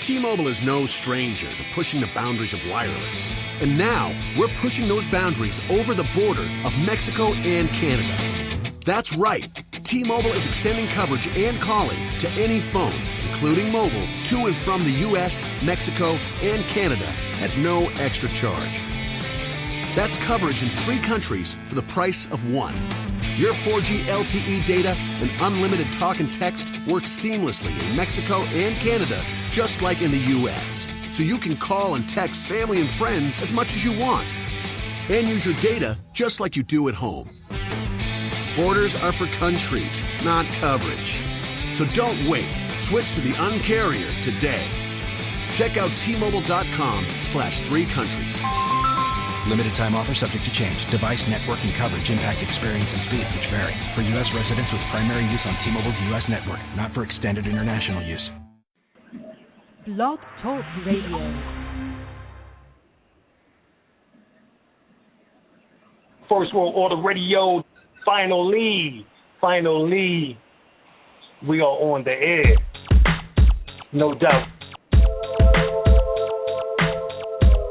T-Mobile is no stranger to pushing the boundaries of wireless. And now, we're pushing those boundaries over the border of Mexico and Canada. That's right. T-Mobile is extending coverage and calling to any phone, including mobile, to and from the U.S., Mexico, and Canada at no extra charge. That's coverage in 3 countries for the price of 1. Your 4G LTE data and unlimited talk and text work seamlessly in Mexico and Canada, just like in the U.S. So you can call and text family and friends as much as you want. And use your data just like you do at home. Borders are for countries, not coverage. So don't wait. Switch to the Un-carrier today. Check out T-Mobile.com/3 countries. Limited time offer subject to change. Device, network, and coverage impact experience and speeds which vary. For U.S. residents with primary use on T-Mobile's U.S. network. Not for extended international use. Blog Talk Radio. First World Order Radio. Finally, we are on the air. No doubt.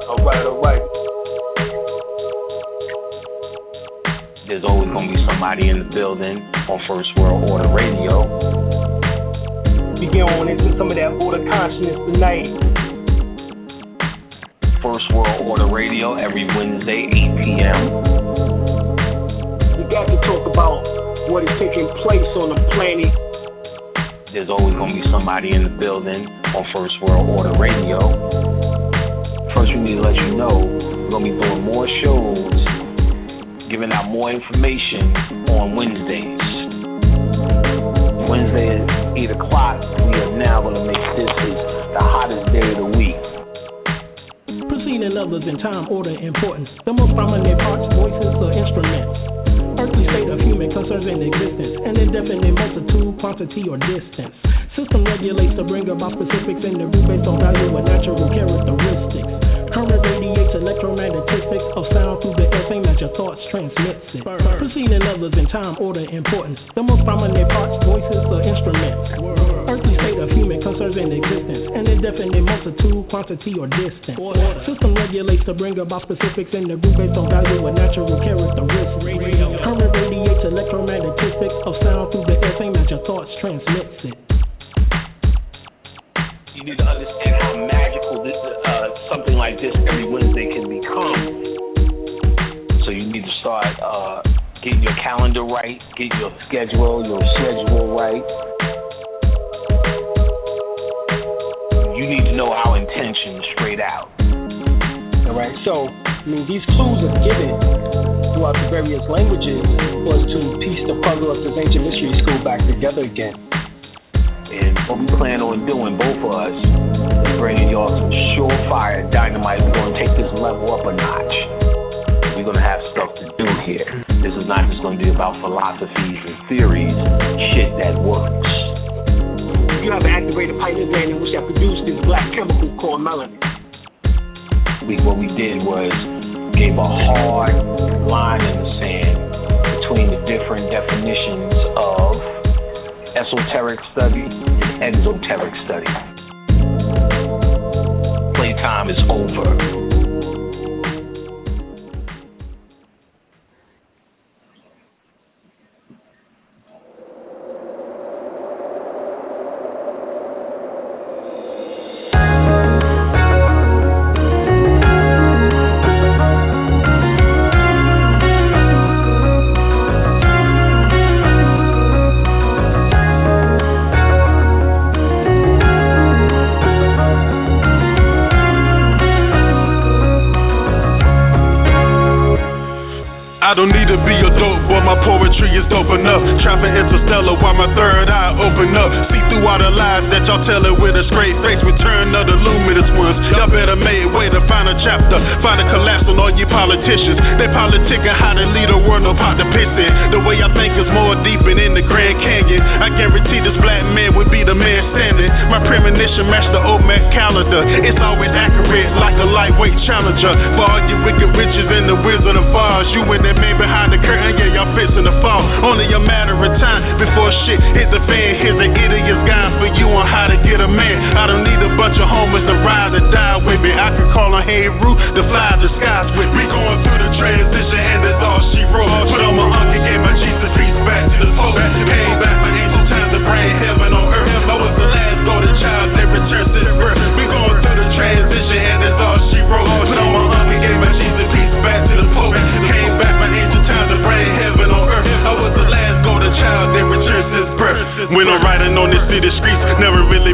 All right. There's always going to be somebody in the building on First World Order Radio. We get on into some of that order consciousness tonight. First World Order Radio every Wednesday, 8 p.m. We got to talk about what is taking place on the planet. There's always going to be somebody in the building on First World Order Radio. First, we need to let you know we're going to be doing more shows, giving out more information on Wednesdays. Wednesday at 8 o'clock, we are now going to make this the hottest day of the week. Preceding others in time, order, importance. The most prominent parts, voices, or instruments. Earthly state of human concerns and existence. An indefinite multitude, quantity, or distance. System regulates to bring about specifics in the root based on value and natural characteristics. Current radiates electromagnetistics of sound through the air, same as your thoughts transmits it. Preceding others in time, order, importance. The most prominent parts, voices, or instruments. Earthly state of human concerns and existence. An indefinite multitude, quantity, or distance. System regulates to bring about specifics in the root based on value and natural characteristics. Current radiates electromagnetistics of sound through the air, same as your thoughts transmits it. You need to understand how magical this something like this every Wednesday can become. So you need to start getting your calendar right, get your schedule right. You need to know our intention straight out. All right, so these clues are given throughout the various languages was to piece the puzzle of this ancient mystery school back together again. And what we plan on doing, both of us, is bringing y'all some surefire dynamite. We're going to take this level up a notch. We're going to have stuff to do here. This is not just going to be about philosophies and theories, shit that works. You have an activated pineal gland in which that produced this black chemical called melanin. What we did was gave a hard line in the sand between the different definitions of esoteric study and exoteric study. Playtime is over. I don't need to be a dope boy, my poetry is dope enough. Trapping interstellar while my third eye open up. See through all the lies that y'all telling with a straight face. Return of the luminous ones. Y'all better make way to find a chapter. Find a collapse on all you politicians. They politicking how to lead a world, no pot to piss in. The way I think is more deep and in the Grand Canyon. I guarantee this black man would be the man standing. My premonition matched the Olmec calendar. It's always accurate like a lightweight challenger. For all you wicked witches and the Wizard of Oz, you and that man behind the curtain, yeah, y'all fixing to fall. Only a matter of time before shit hit the fan. Here's an idiot's guide for you on how to get a man. I don't need a bunch of homo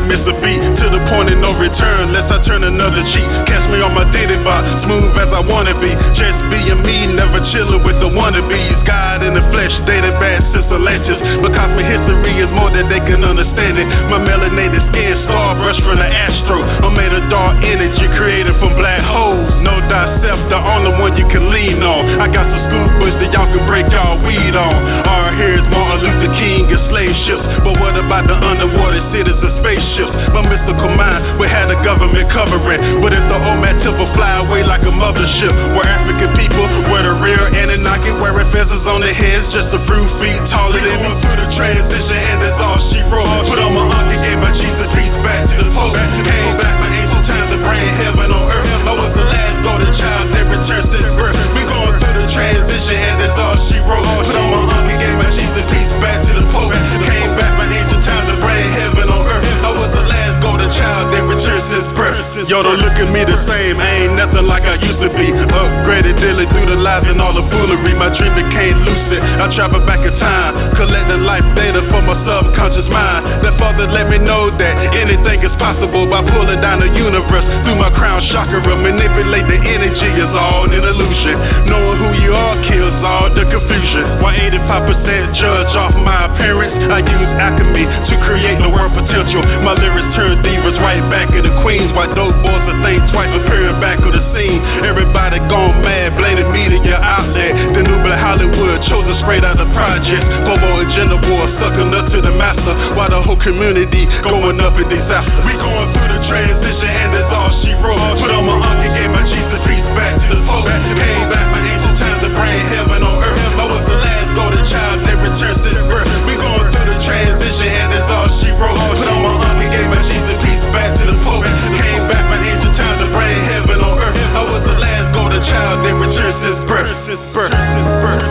miss a beat to the point of no return, lest I turn another cheek. Catch me on my daily box, smooth as I wanna be. Just being me, never chillin' with the wannabes. God in the flesh, dated bad sister lectures. Because my history is more than they can understand it. My melanated skin, star brush from the astro. I'm made of dark energy created from black holes. Know thyself, the only one you can lean on. I got some scoopers that y'all can break y'all weed on. Our here's Martin Luther King and slave ships. But what about the underwater cities and spaceships? My mystical mind, we had the government covering. But if the OMAD will fly away like a mothership, where African people were the real Anunnaki, wearing feathers on their heads just a few feet taller than me. Through the transition and that's all she wrote. Put on my uncle, gave my Jesus peace back to the post. Came back my ancient times to bring heaven on earth. I was the last golden child that returned since birth. We going through the transition and that's all she wrote. Put on my uncle, gave my Jesus peace back to the post. Came back my ancient times to bring heaven on earth. I was the last golden child that returned since birth. Yo, don't look at me the same, I ain't nothing like I used to be. Upgraded daily through the lies and all the foolery. My dream became lucid, I travel back in time, collecting life data for my subconscious mind. That father let me know that anything is possible by pulling down the universe through my crown chakra. Manipulate the energy is all an illusion. Knowing who you are kills all the confusion. Why 85% judge off my appearance? I use alchemy to create the world potential. My lyrics turn divas right back into queens. Why dope boys that think twice appearing back of the scene. Everybody gone mad, blaming media outlet. The new black Hollywood chosen straight out of projects. Global agenda war, sucking up to the master. While the whole community going up in disaster. We going through the transition and that's all she wrote. Put on my uncle, gave my Jesus peace back to the post. Came back my ancient times to bring heaven on earth. I was the last golden child that returned since birth. We going through the transition and that's all she wrote. Put on my uncle, gave my Jesus peace back to the post. Came back my ancient times to bring heaven on earth. I was the last golden child that returned since birth. Since birth. Since birth.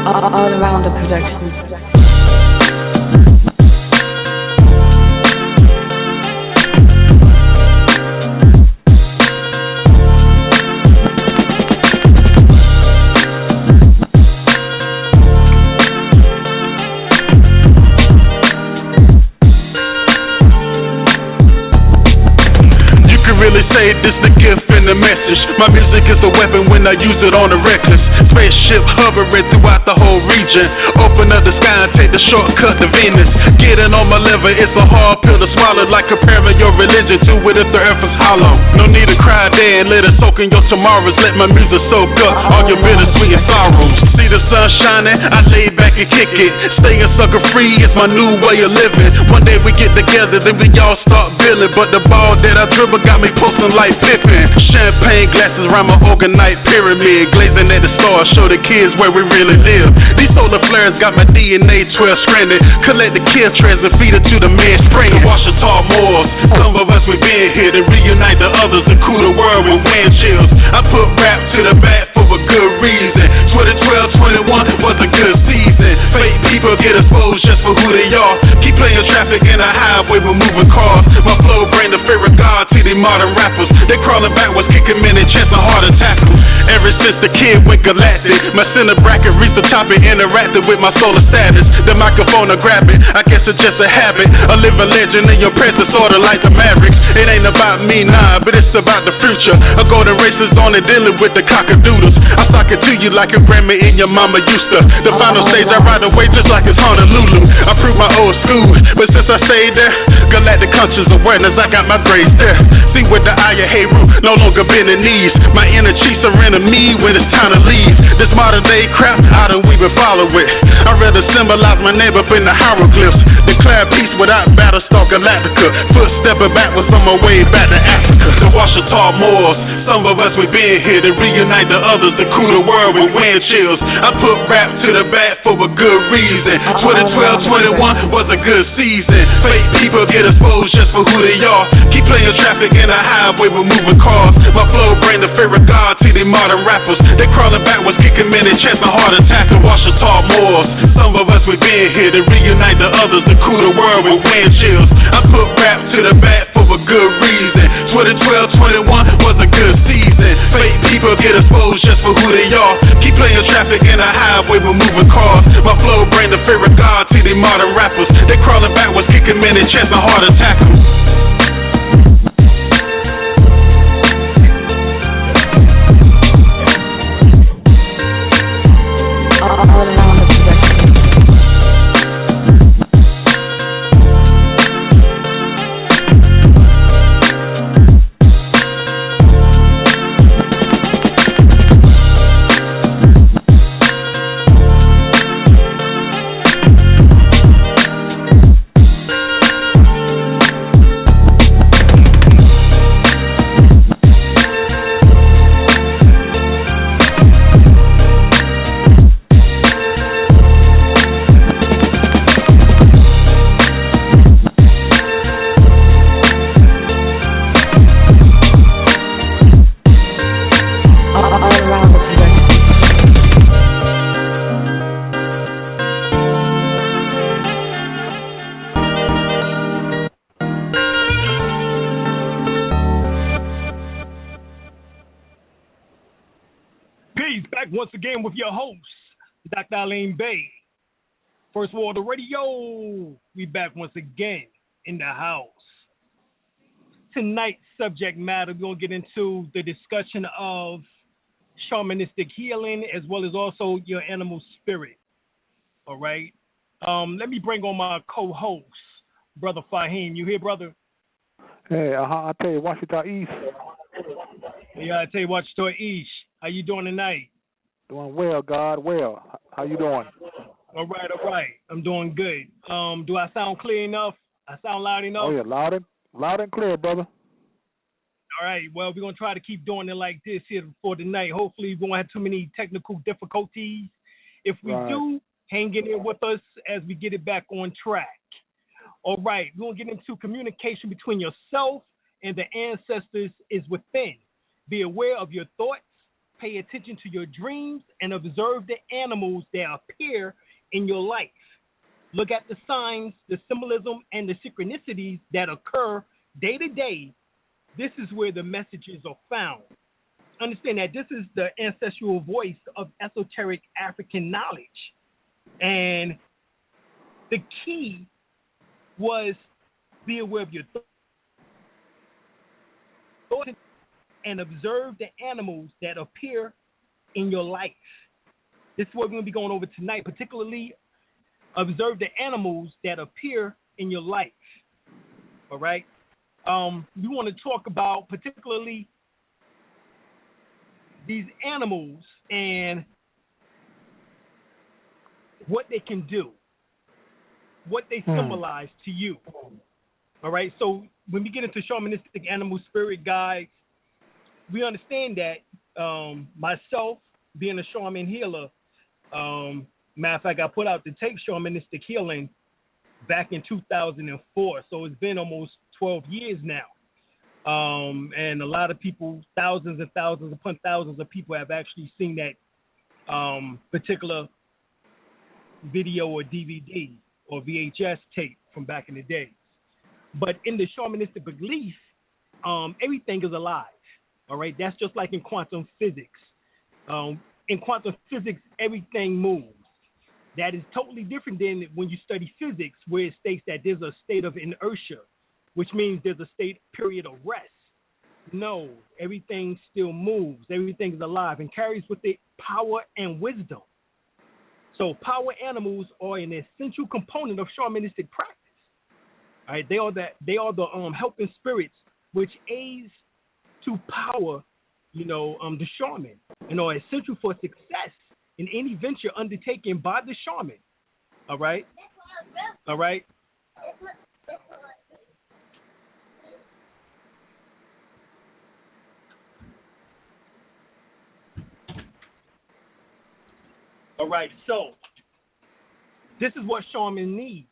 All around the production. Really say this the gift and the message. My music is a weapon when I use it on the reckless. Spaceship hovering throughout the whole region. Open up the sky and take the shortcut to Venus. Getting on my level, it's a hard pill to swallow. Like comparing your religion to it if the earth is hollow. No need to cry there and let it soak in your tomorrows. Let my music soak up all your bittersweet and sorrows. See the sun shining, I lay back and kick it. Staying sucker free is my new way of living. One day we get together, then we all start building. But the ball that I dribble got me posting like Pippin. Champagne glasses round my organite pyramid. Glazing at the stars, show the kids where we really live. These solar flares got my DNA 12 stranded. Collect the kill trends and feed it to the man spring. The Washington Moors, some of us we been here to reunite the others and cool the world with wind chills. I put rap to the back for a good reason. 2012, 21 was a good season. Fake people get exposed just for who they are. Keep playing traffic in the highway with moving cars. My flow bring the fear of God to the modern rappers. They crawling backwards, kicking men and chest and hard attacks. Ever since the kid went galactic, my center bracket reached the top and interacted with my solar status. The microphone I grab it, I guess it's just a habit. I live a legend in your presence, sorta like the Mavericks. It ain't about me, nah, but it's about the future. A golden race is on and dealing with the cockadoodles. I sock it to you like a grandma and your mama used to. The final stage I ride away just like it's Honolulu. I prove my old school, but since I stayed there, galactic conscious awareness, I got my grades there. See with the eye of Heru, no longer bending knees. My inner chiefs surrender me when it's time to leave. This modern day crap, I don't even follow it. I'd rather symbolize my name up in the hieroglyphs. Declare peace without Battlestar Galactica. Footstepping backwards on my way back to Africa. The Washington Moors, some of us we been here to reunite the others and cool the world with wind chills. I put rap to the back for a good good reason. 2012, 21 was a good season. Fake people get exposed just for who they are. Keep playing traffic in the highway with moving cars. My flow bring the fear of God to these modern rappers. They crawling backwards, kicking men and chest, my heart attack and wash the tall moors. Some of us we been here to reunite the others, to cool the world with wind chills. I put rap to the back for a good reason. 2012, 21 was a good season. Fake people get exposed just for who they are. Keep playing traffic in the highway with moving cars. My flow bring the fear of God to these modern rappers. They crawling backwards, kicking men and chest, my heart attack them. Once again with your host, Dr. Alim Bey. First World Radio. We back once again in the house. Tonight's subject matter, we're going to get into the discussion of shamanistic healing as well as also your animal spirit. All right. Let me bring on my co-host, Brother Fahim. You here, brother? Hey, I tell you, Washington East. Yeah, I tell you, Washington East. How you doing tonight? Doing well, God, well. How you doing? All right. I'm doing good. Do I sound clear enough? I sound loud enough? Oh, yeah, loud and clear, brother. All right, well, we're going to try to keep doing it like this here for tonight. Hopefully, we won't have too many technical difficulties. If we do, hang in there with us as we get it back on track. All right, we're going to get into communication between yourself and the ancestors is within. Be aware of your thoughts. Pay attention to your dreams and observe the animals that appear in your life. Look at the signs, the symbolism, and the synchronicities that occur day to day. This is where the messages are found. Understand that this is the ancestral voice of esoteric African knowledge. And the key was be aware of your thoughts and observe the animals that appear in your life. This is what we're going to be going over tonight, particularly observe the animals that appear in your life. All right? We want to talk about particularly these animals and what they can do, what they symbolize to you. All right? So when we get into shamanistic animal spirit guides, we understand that myself, being a shaman healer, matter of fact, I put out the tape Shamanistic Healing back in 2004. So it's been almost 12 years now. And a lot of people, thousands and thousands upon thousands of people have actually seen that particular video or DVD or VHS tape from back in the days. But in the shamanistic belief, everything is alive. All right, that's just like in quantum physics. In quantum physics, everything moves. That is totally different than when you study physics, where it states that there's a state of inertia, which means there's a period of rest. No, everything still moves. Everything is alive and carries with it power and wisdom. So power animals are an essential component of shamanistic practice. All right, they are the helping spirits which aids to power, the shaman, are essential for success in any venture undertaken by the shaman. All right? All right? All right, so this is what shaman needs.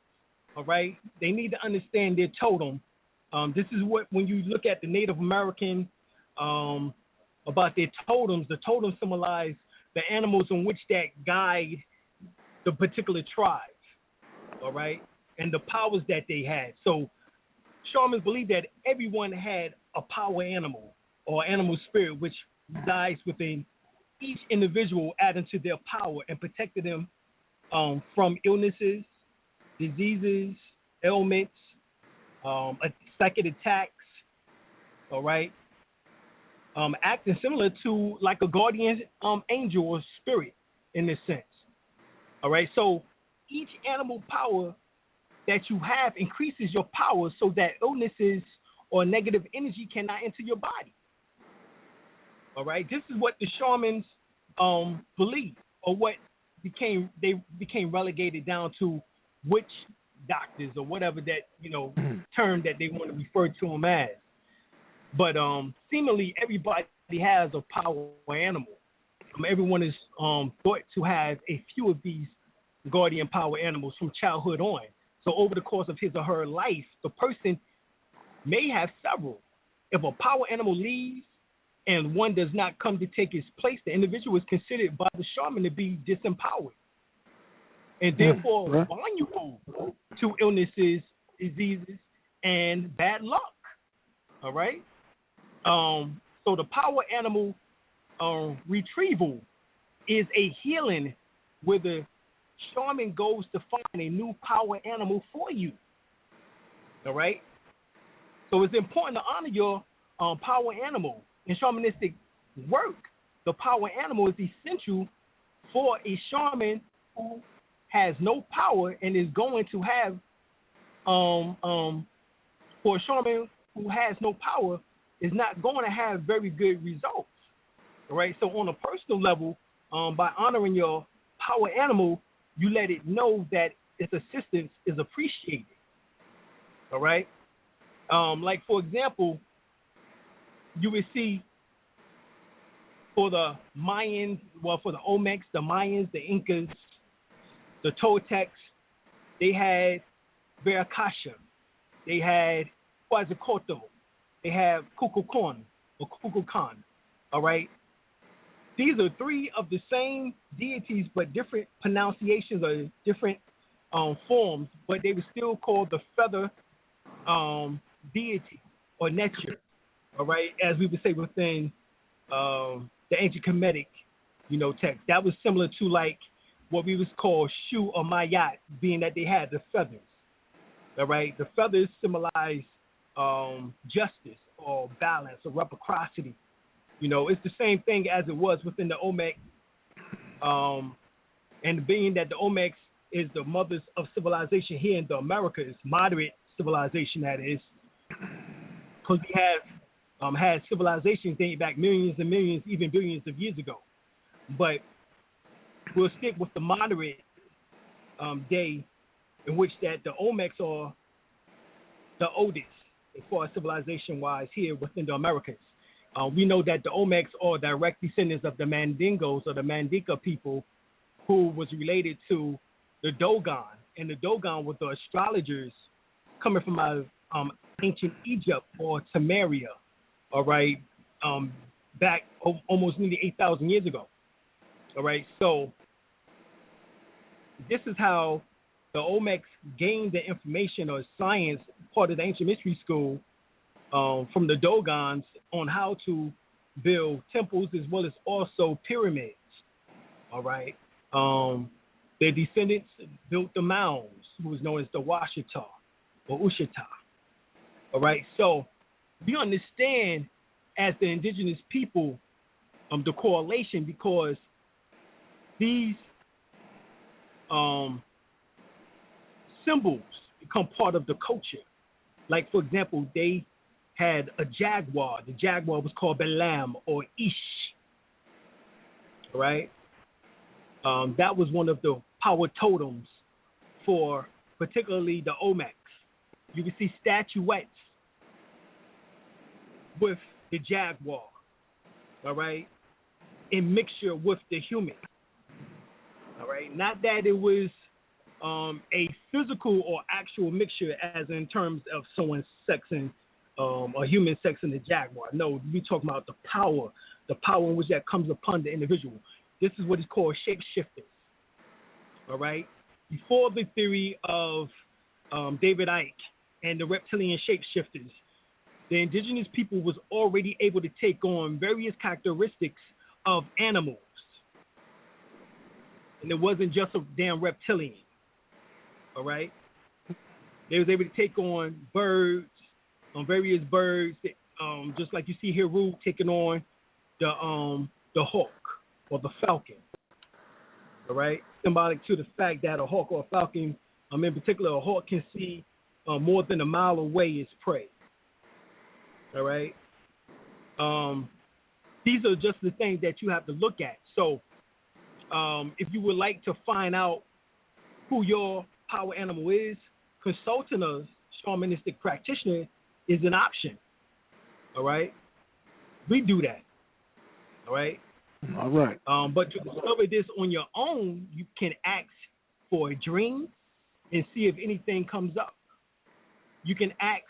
All right, they need to understand their totem. This is what, when you look at the Native American about their totems, the totems symbolize the animals in which that guide the particular tribe. All right, and the powers that they had. So shamans believe that everyone had a power animal or animal spirit which resides within each individual, adding to their power and protected them from illnesses, diseases, ailments, psychic attacks, all right? Acting similar to like a guardian angel or spirit in this sense, all right? So each animal power that you have increases your power so that illnesses or negative energy cannot enter your body, all right? This is what the shamans believe, or what they became relegated down to witch doctors or whatever that, term that they want to refer to them as. But seemingly everybody has a power animal. Everyone is thought to have a few of these guardian power animals from childhood on. So over the course of his or her life, the person may have several. If a power animal leaves and one does not come to take its place, the individual is considered by the shaman to be disempowered and therefore vulnerable to illnesses, diseases, and bad luck. All right? So the power animal retrieval is a healing where the shaman goes to find a new power animal for you. All right? So it's important to honor your power animal. In shamanistic work, the power animal is essential for a shaman who has no power and is going to have, for a shaman who has no power, is not going to have very good results. All right? So on a personal level, by honoring your power animal, you let it know that its assistance is appreciated. All right? Like, for example, you would see for the Mayans, for the Olmecs, the Mayans, the Incas, the Toltecs, they had Veracasha, they had Quetzalcoatl, they have Kukulkan or Kukulkan, all right? These are three of the same deities, but different pronunciations or different forms, but they were still called the feather deity or nature. All right, as we would say within the ancient Kemetic, text. That was similar to like what we would call Shu or Mayat, being that they had the feathers. All right, the feathers symbolize justice or balance or reciprocity. It's the same thing as it was within the Olmec, and being that the Olmecs is the mothers of civilization here in the Americas, moderate civilization that is, because we have had civilizations dating back millions and millions, even billions of years ago. But we'll stick with the moderate day in which that the Olmecs are the oldest as far as civilization-wise here within the Americas. We know that the Olmecs are direct descendants of the Mandingos or the Mandinka people who was related to the Dogon. And the Dogon were the astrologers coming from ancient Egypt or Temeria, all right, back almost nearly 8,000 years ago. All right, so this is how the Olmecs gained the information or science, part of the ancient mystery school, from the Dogons on how to build temples as well as also pyramids. All right, their descendants built the mounds, who was known as the Washita or Ushita. All right, so we understand as the indigenous people the correlation, because these symbols become part of the culture. Like, for example, they had a jaguar. The jaguar was called Balaam or Ish. All right? That was one of the power totems for particularly the Olmecs. You can see statuettes with the jaguar, all right, in mixture with the human, all right? Not that it was a physical or actual mixture, as in terms of someone sexing a human sexing the jaguar. No, we talking about the power in which that comes upon the individual. This is what is called shapeshifters. All right. Before the theory of David Icke and the reptilian shapeshifters, the indigenous people was already able to take on various characteristics of animals. And it wasn't just a damn reptilian. All right? They was able to take on birds, various birds, just like you see here, Rube taking on the hawk or the falcon. All right? Symbolic to the fact that a hawk or a falcon, in particular, a hawk can see more than a mile away its prey. All right? These are just the things that you have to look at. So if you would like to find out who your power animal is, consulting a shamanistic practitioner is an option. All right? We do that. All right? All right. But to discover this on your own, you can ask for a dream and see if anything comes up. You can ask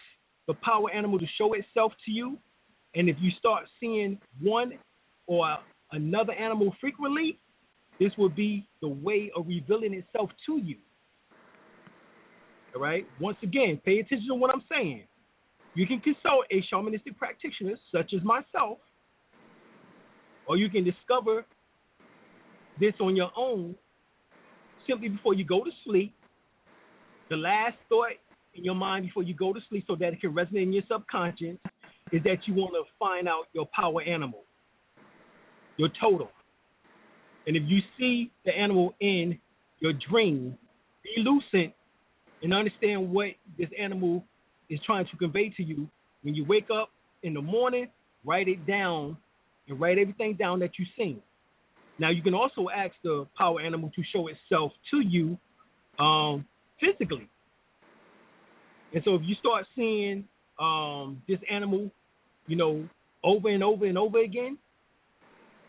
the power animal to show itself to you, and if you start seeing one or another animal frequently, this will be the way of revealing itself to you. All right? Once again, pay attention to what I'm saying. You can consult a shamanistic practitioner such as myself, or you can discover this on your own simply before you go to sleep. The last thought in your mind before you go to sleep, so that it can resonate in your subconscious, is that you want to find out your power animal, your totem. And if you see the animal in your dream, be lucid and understand what this animal is trying to convey to you. When you wake up in the morning, write it down and write everything down that you've seen. Now, you can also ask the power animal to show itself to you physically. And so if you start seeing this animal, over and over and over again,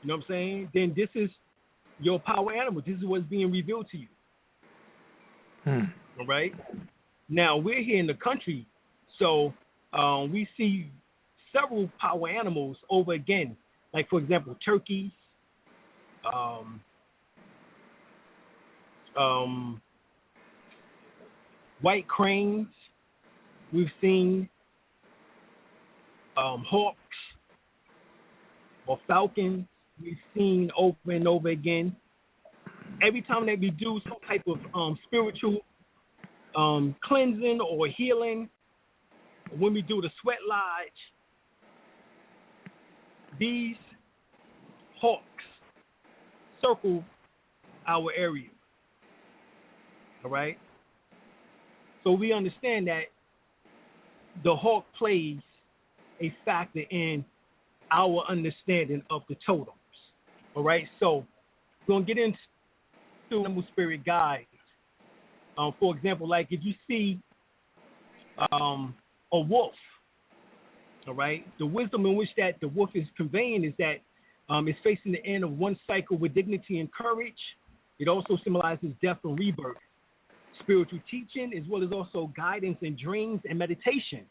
you know what I'm saying, then this is your power animal. This is what's being revealed to you. All right? Now, we're here in the country, so we see several power animals over again. Like, for example, turkeys, white cranes. We've seen hawks or falcons. We've seen over and over again. Every time that we do some type of spiritual cleansing or healing, when we do the sweat lodge, these hawks circle our area. All right? So we understand that the hawk plays a factor in our understanding of the totems. All right? So we're going to get into animal spirit guides. For example, like if you see a wolf, all right, the wisdom in which that the wolf is conveying is that it's facing the end of one cycle with dignity and courage. It also symbolizes death and rebirth, spiritual teaching, as well as also guidance in dreams and meditation.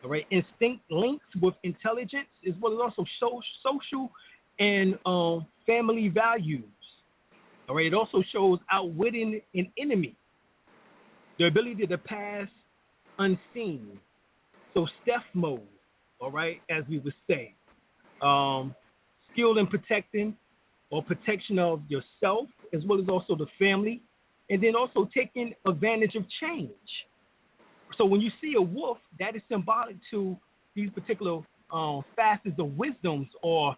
All right, instinct links with intelligence, as well as also social and family values. All right, it also shows outwitting an enemy, the ability to pass unseen. So stealth mode, all right, as we would say. Skill in protecting or protection of yourself, as well as also the family, and then also taking advantage of change. So when you see a wolf, that is symbolic to these particular facets of wisdoms or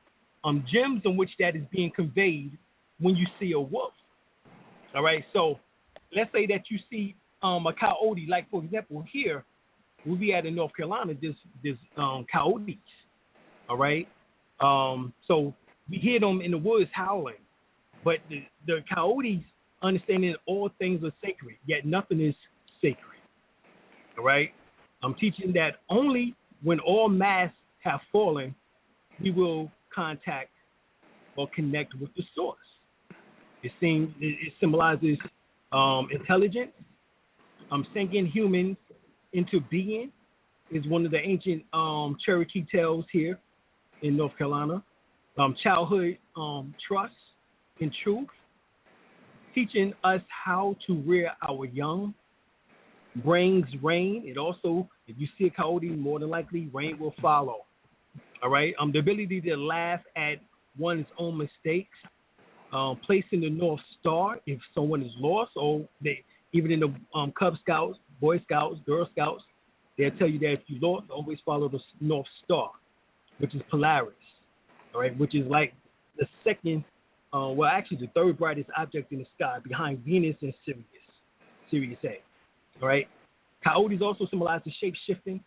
gems in which that is being conveyed when you see a wolf. All right, so let's say that you see a coyote, like for example here, we'll be at in North Carolina, this coyotes. All right, so we hear them in the woods howling, but the coyotes understanding that all things are sacred, yet nothing is sacred. All right, I'm teaching that only when all masks have fallen, we will contact or connect with the source. It symbolizes Intelligence, singing humans into being is one of the ancient Cherokee tales here in North Carolina. Childhood trust and truth, teaching us how to rear our young. Brings rain. It also, if you see a coyote, more than likely rain will follow. All right. The ability to laugh at one's own mistakes. Placing the North Star if someone is lost, or they even in the Cub Scouts, Boy Scouts, Girl Scouts, they'll tell you that if you lost, always follow the North Star, which is Polaris. All right, which is like the second, actually the third brightest object in the sky behind Venus and Sirius A. All right. Coyotes also symbolize the shape-shifting,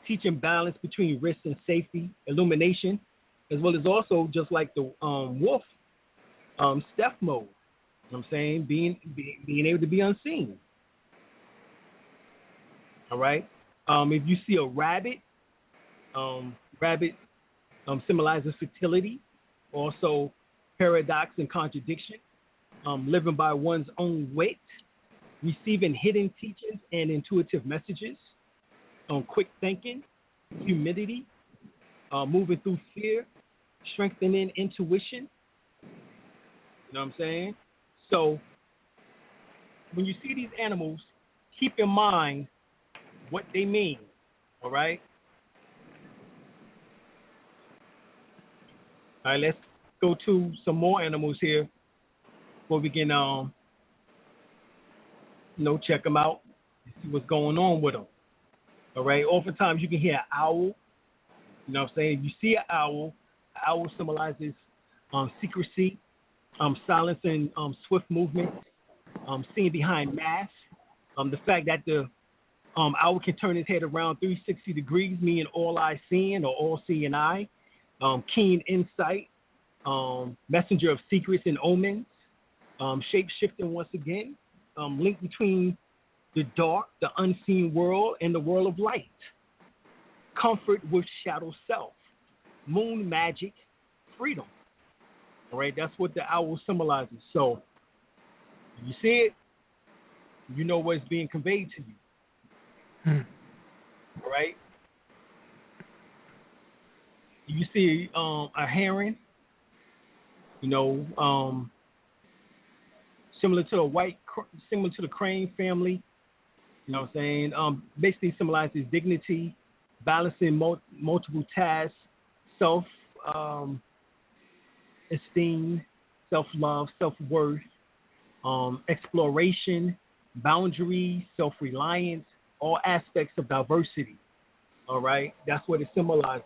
teaching balance between risk and safety, illumination, as well as also just like the wolf, stealth mode. You know what I'm saying? Being able to be unseen. All right. If you see a rabbit, symbolizes fertility, also paradox and contradiction, living by one's own wit, receiving hidden teachings and intuitive messages, quick thinking, humility, moving through fear, strengthening intuition. You know what I'm saying? So when you see these animals, keep in mind what they mean, all right? All right, let's go to some more animals here before we can, check them out and see what's going on with them. All right, oftentimes you can hear an owl. You know what I'm saying? If you see an owl symbolizes secrecy, silence and swift movement, seeing behind masks. The fact that the owl can turn his head around 360 degrees, meaning all eye seeing or all seeing eye, keen insight, messenger of secrets and omens, shape shifting once again, link between the dark, the unseen world, and the world of light, comfort with shadow self, moon magic, freedom. All right, that's what the owl symbolizes. So you see it, you know what's being conveyed to you. All right. You see a heron, similar to the crane family. You know what I'm saying? Basically symbolizes dignity, balancing multiple tasks, esteem, self-love, self-worth, exploration, boundaries, self-reliance, all aspects of diversity. All right? That's what it symbolizes.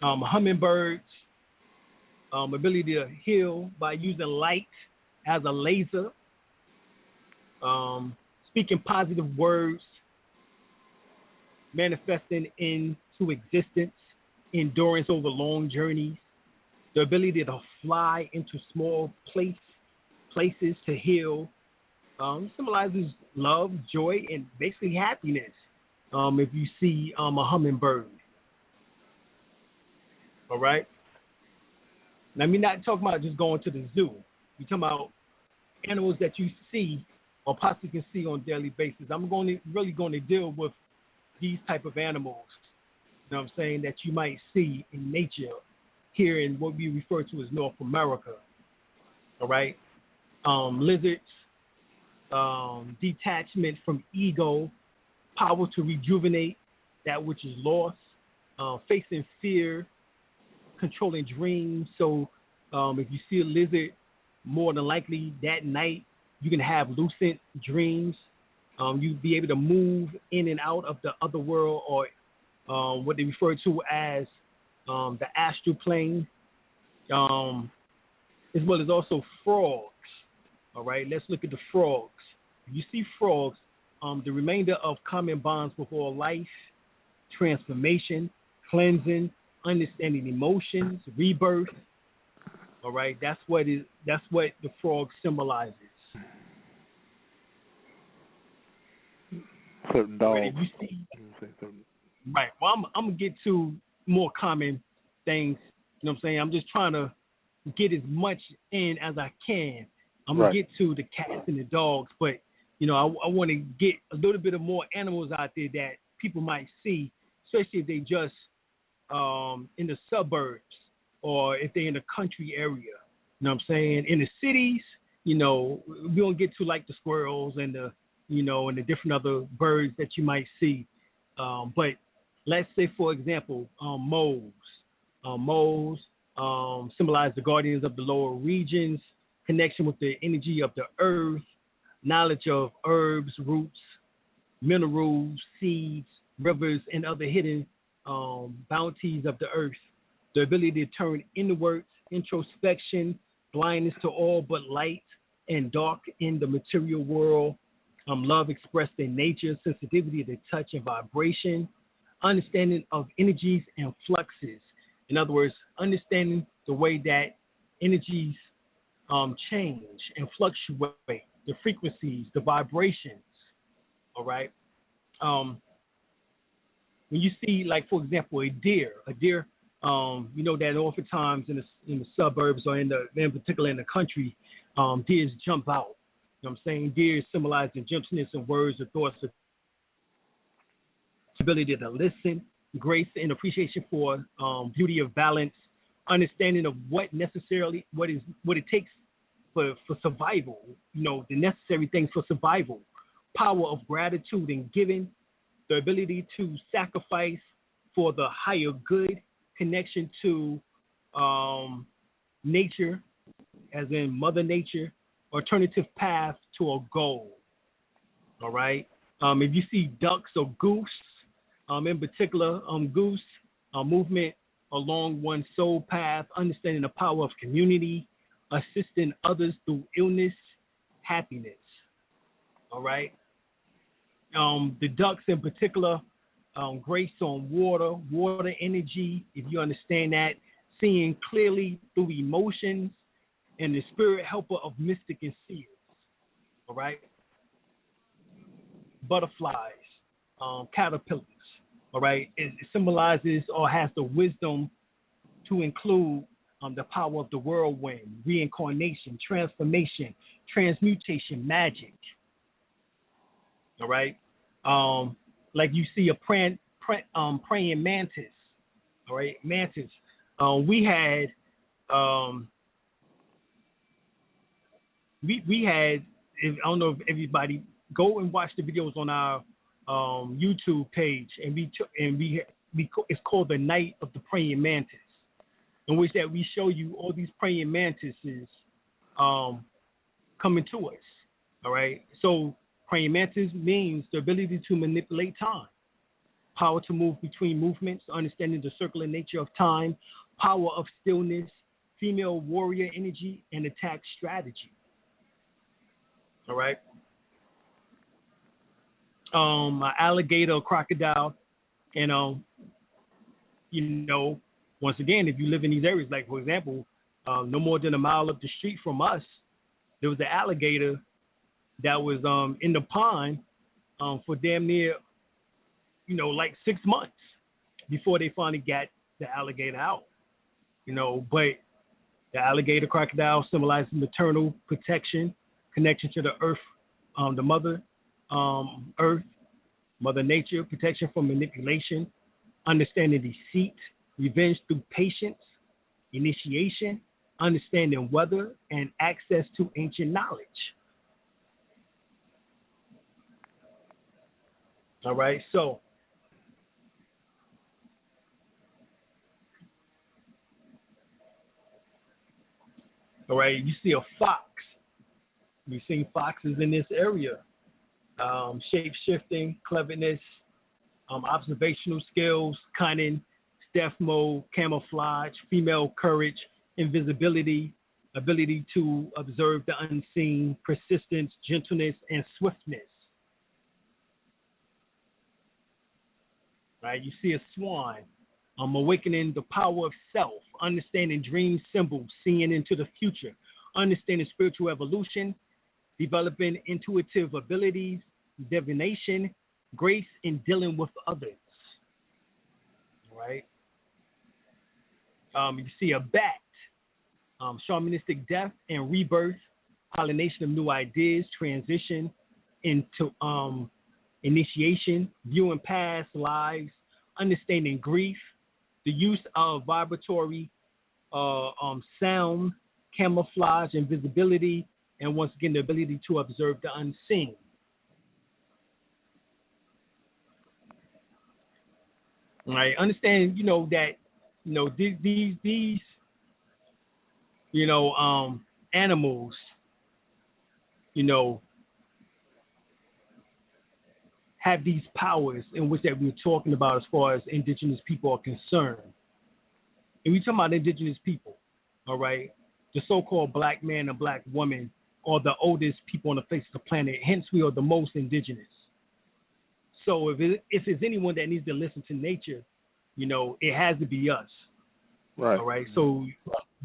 Hummingbirds, ability to heal by using light as a laser, speaking positive words, manifesting into existence, endurance over long journeys, the ability to fly into small places to heal, symbolizes love, joy, and basically happiness. If you see a hummingbird. All right? Now, we're not talking about just going to the zoo. We're talking about animals that you see or possibly can see on a daily basis. I'm really going to deal with these type of animals, you know what I'm saying, that you might see in nature here in what we refer to as North America. All right? Lizards, detachment from ego, power to rejuvenate that which is lost, facing fear, controlling dreams. So if you see a lizard, more than likely that night you can have lucid dreams. You'll be able to move in and out of the other world, or what they refer to as the astral plane, as well as also frogs. All right, let's look at the frogs. If you see frogs, the remainder of common bonds with all life, transformation, cleansing, understanding emotions, rebirth. All right, that's what the frog symbolizes. Certain dogs. Right, right. Well, I'm gonna get to more common things. You know what I'm saying? I'm just trying to get as much in as I can. I'm gonna get to the cats and the dogs, but you know, I want to get a little bit of more animals out there that people might see, especially if they just in the suburbs or if they're in the country area. You know what I'm saying? In the cities, you know, we don't get to like the squirrels and the, you know, and the different other birds that you might see. But let's say, for example, moles. Moles symbolize the guardians of the lower regions, connection with the energy of the earth, knowledge of herbs, roots, minerals, seeds, rivers, and other hidden bounties of the earth. The ability to turn inwards, introspection, blindness to all but light and dark in the material world. Love expressed in nature, sensitivity to touch and vibration, understanding of energies and fluxes. In other words, understanding the way that energies change and fluctuate, the frequencies, the vibrations. All right. When you see, like, for example, a deer, you know that oftentimes in the suburbs or in particular in the country, deers jump out. You know what I'm saying? Deer symbolize the gentleness of words or thoughts, ability to listen, grace and appreciation for beauty of balance, understanding of what it takes for survival, you know, the necessary things for survival, power of gratitude and giving, the ability to sacrifice for the higher good, connection to nature, as in Mother Nature, alternative path to a goal. All right. If you see ducks or goose, in particular, goose, movement along one's soul path, understanding the power of community, assisting others through illness, happiness. All right. The ducks in particular, grace on water energy, if you understand that, seeing clearly through emotions, and the spirit helper of mystic and seers. All right. Butterflies, caterpillars. All right. It symbolizes or has the wisdom to include the power of the whirlwind, reincarnation, transformation, transmutation, magic. All right. Like you see a praying mantis. All right, mantis. We had I don't know if everybody go and watch the videos on our YouTube page, and it's called the Night of the Praying Mantis, in which that we show you all these praying mantises coming to us. All right, so praying mantis means the ability to manipulate time, power to move between movements, understanding the circular nature of time, power of stillness, female warrior energy, and attack strategy. All right. An alligator, a crocodile, and you know, once again, if you live in these areas, like for example, no more than a mile up the street from us, there was an alligator that was in the pond for damn near, you know, like 6 months before they finally got the alligator out. You know, but the alligator, crocodile symbolizes maternal protection, connection to the earth, the mother earth, Mother Nature, protection from manipulation, understanding deceit, revenge through patience, initiation, understanding weather, and access to ancient knowledge. All right, so all right, you see a fox. We've seen foxes in this area. Shape-shifting, cleverness, observational skills, cunning, stealth mode, camouflage, female courage, invisibility, ability to observe the unseen, persistence, gentleness, and swiftness. Right? You see a swan, awakening the power of self, understanding dream symbols, seeing into the future, understanding spiritual evolution, developing intuitive abilities, divination, grace in dealing with others. Right? You see a bat, shamanistic death and rebirth, pollination of new ideas, transition into initiation, viewing past lives, understanding grief, the use of vibratory sound, camouflage, invisibility, and once again, the ability to observe the unseen. All right, understand, that, these animals, have these powers in which that we're talking about as far as indigenous people are concerned. And we're talking about indigenous people, all right? The so-called black man and black woman are the oldest people on the face of the planet. Hence, we are the most indigenous. So if there's anyone that needs to listen to nature, it has to be us. Right. All right. So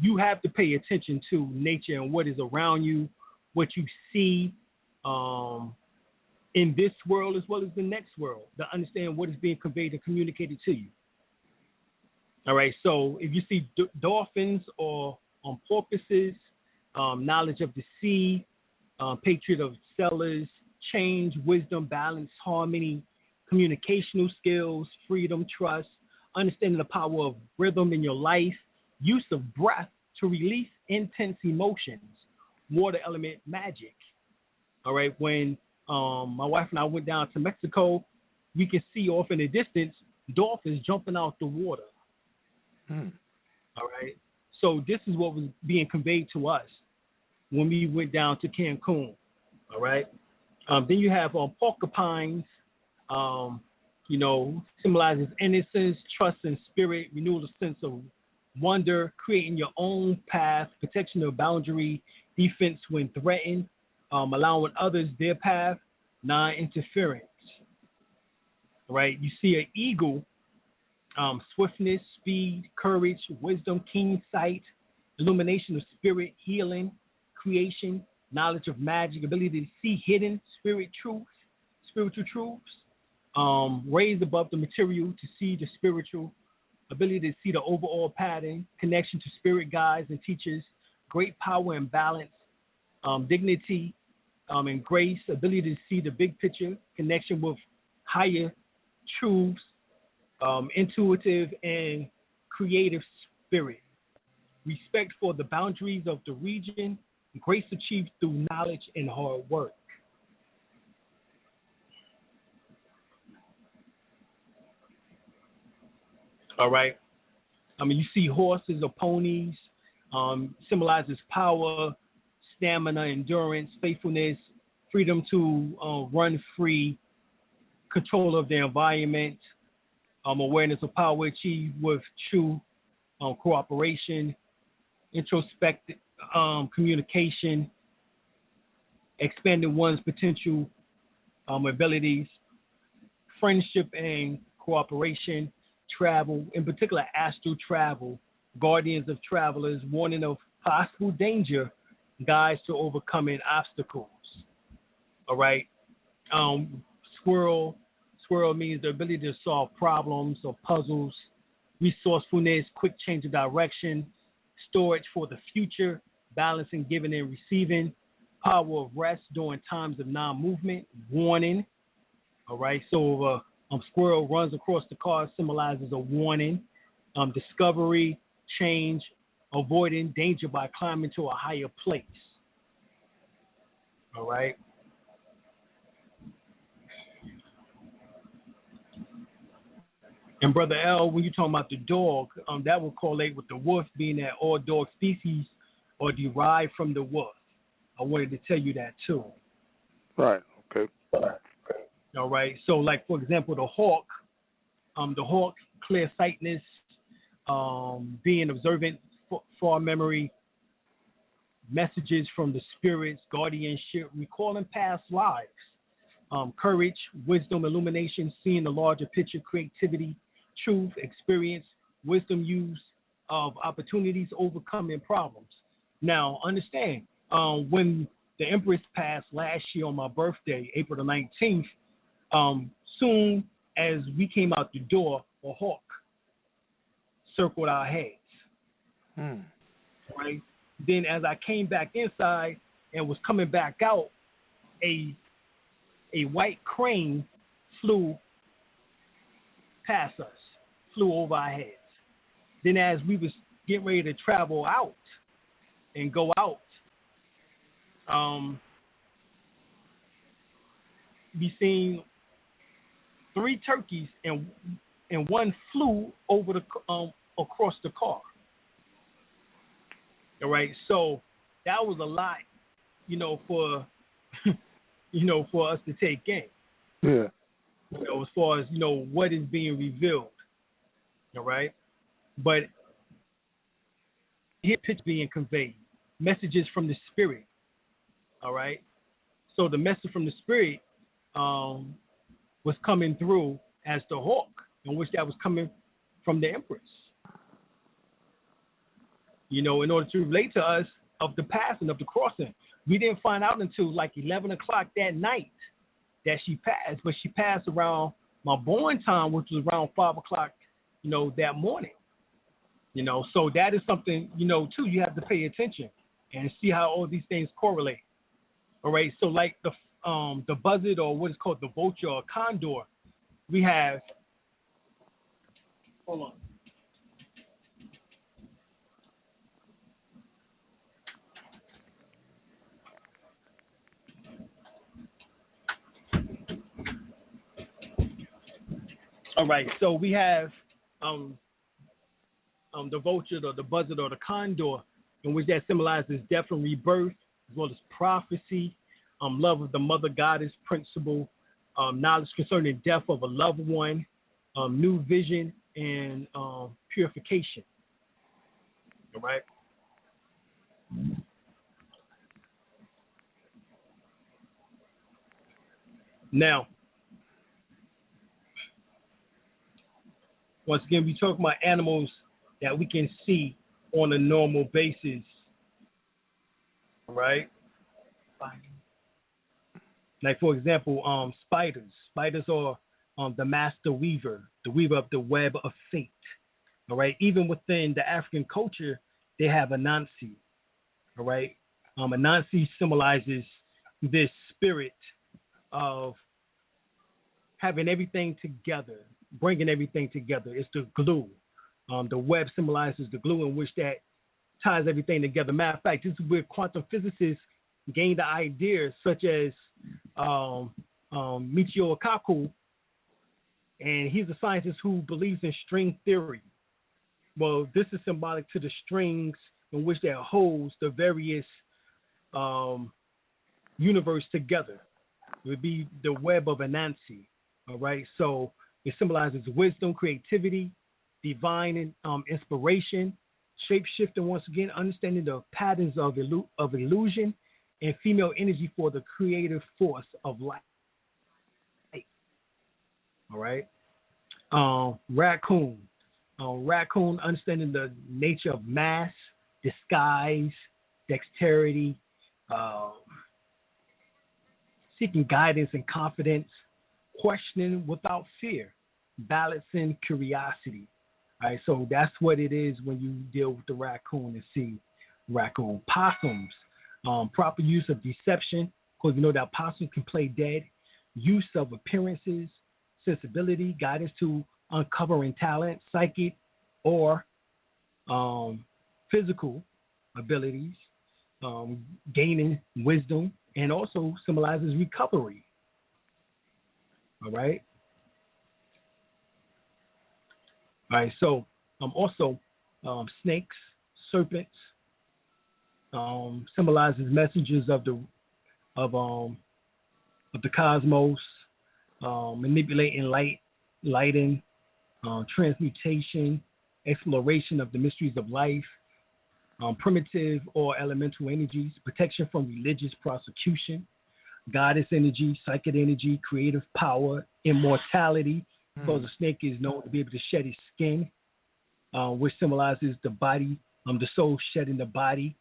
you have to pay attention to nature and what is around you, what you see in this world as well as the next world, to understand what is being conveyed and communicated to you. All right. So if you see dolphins or porpoises, knowledge of the sea, patriot of sellers, change, wisdom, balance, harmony, communicational skills, freedom, trust, understanding the power of rhythm in your life, use of breath to release intense emotions, water element magic. All right, when my wife and I went down to Mexico, we can see off in the distance dolphins jumping out the water. All right, so this is what was being conveyed to us when we went down to Cancun. All right, then you have porcupines, symbolizes innocence, trust in spirit, renewal of sense of wonder, creating your own path, protection of boundary, defense when threatened, allowing others their path, non-interference. All right, you see an eagle, swiftness, speed, courage, wisdom, keen sight, illumination of spirit, healing, creation, knowledge of magic, ability to see hidden spiritual truths, raised above the material to see the spiritual, ability to see the overall pattern, connection to spirit guides and teachers, great power and balance, dignity and grace, ability to see the big picture, connection with higher truths, intuitive and creative spirit, respect for the boundaries of the region, grace achieved through knowledge and hard work. All right. You see horses or ponies, symbolizes power, stamina, endurance, faithfulness, freedom to run free, control of their environment, awareness of power achieved with true cooperation, introspective communication, expanding one's potential abilities, friendship and cooperation, travel, in particular astral travel, guardians of travelers, warning of possible danger, guides to overcoming obstacles. All right. Squirrel means the ability to solve problems or puzzles, resourcefulness, quick change of direction, storage for the future, balancing giving and receiving, power of rest during times of non-movement, warning. All right, so squirrel runs across the card symbolizes a warning, discovery, change, avoiding danger by climbing to a higher place. All right. And Brother L, when you're talking about the dog, that will correlate with the wolf, being that all dog species are derived from the wolf. I wanted to tell you that too. Right. Okay. All right. So, like for example, the hawk, clear sightness, being observant, far memory, messages from the spirits, guardianship, recalling past lives, courage, wisdom, illumination, seeing the larger picture, creativity, truth, experience, wisdom, use of opportunities, overcoming problems. Now, understand, when the Empress passed last year on my birthday, April the 19th, soon as we came out the door, a hawk circled our heads. Right? Then as I came back inside and was coming back out, a white crane flew past us, flew over our heads. Then as we was getting ready to travel out and go out, we seen 3 turkeys and one flew over the across the car. All right, so that was a lot, for for us to take in. Yeah. As far as what is being revealed. All right, but here pitch being conveyed, messages from the spirit. All right, so the message from the spirit was coming through as the hawk, in which that was coming from the Empress. In order to relate to us of the passing of the crossing. We didn't find out until like 11 o'clock that night that she passed, but she passed around my born time, which was around 5 o'clock, that morning. So that is something, too, you have to pay attention and see how all these things correlate. All right, so like the buzzard, or what is called the vulture or condor, we have, hold on. All right, so we have the vulture or the buzzard or the condor, in which that symbolizes death and rebirth, as well as prophecy, love of the mother goddess principle, knowledge concerning death of a loved one, new vision, and purification. All right. Now, once again, we talk about animals that we can see on a normal basis, right? Like, for example, spiders. Spiders are the master weaver, the weaver of the web of fate, all right? Even within the African culture, they have Anansi, all right? Anansi symbolizes this spirit of having everything together, bringing everything together. It's the glue. The web symbolizes the glue in which that ties everything together. Matter of fact, this is where quantum physicists gain the ideas such as Michio Kaku, and he's a scientist who believes in string theory. Well, this is symbolic to the strings in which that holds the various universe together. It would be the web of Anansi, all right? So it symbolizes wisdom, creativity, divine inspiration, shape-shifting, once again, understanding the patterns of illusion, and female energy for the creative force of life. All right? Raccoon. Raccoon, understanding the nature of mass, disguise, dexterity, seeking guidance and confidence, questioning without fear, balancing curiosity. All right, so that's what it is when you deal with the raccoon and see raccoon. Possums, proper use of deception, because you know that possums can play dead, use of appearances, sensibility, guidance to uncovering talent, psychic or physical abilities, gaining wisdom, and also symbolizes recovery. All right. All right. So also snakes, serpents, symbolizes messengers of the cosmos, manipulating lighting, transmutation, exploration of the mysteries of life, primitive or elemental energies, protection from religious prosecution, goddess energy, psychic energy, creative power, immortality, because the snake is known to be able to shed his skin, which symbolizes the body, the soul shedding the body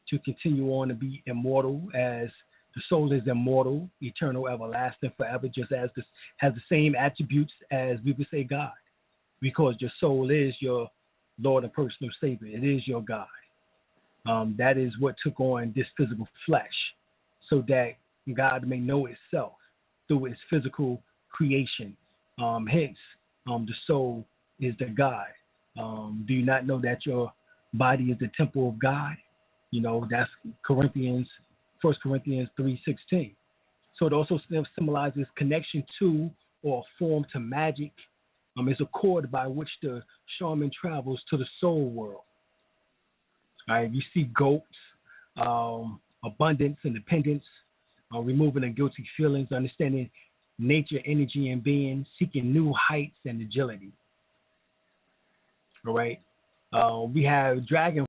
to continue on to be immortal, as the soul is immortal, eternal, everlasting, forever, just as this has the same attributes as we would say God, because your soul is your Lord and personal Savior. It is your God. That is what took on this physical flesh, so that God may know itself through its physical creation. Hence, the soul is the God. Do you not know that your body is the temple of God? You know, that's 1 Corinthians 3:16. So it also symbolizes connection to or form to magic. It's a cord by which the shaman travels to the soul world. All right, you see goats, abundance, independence, removing the guilty feelings, understanding nature, energy, and being, seeking new heights and agility. All right, we have dragon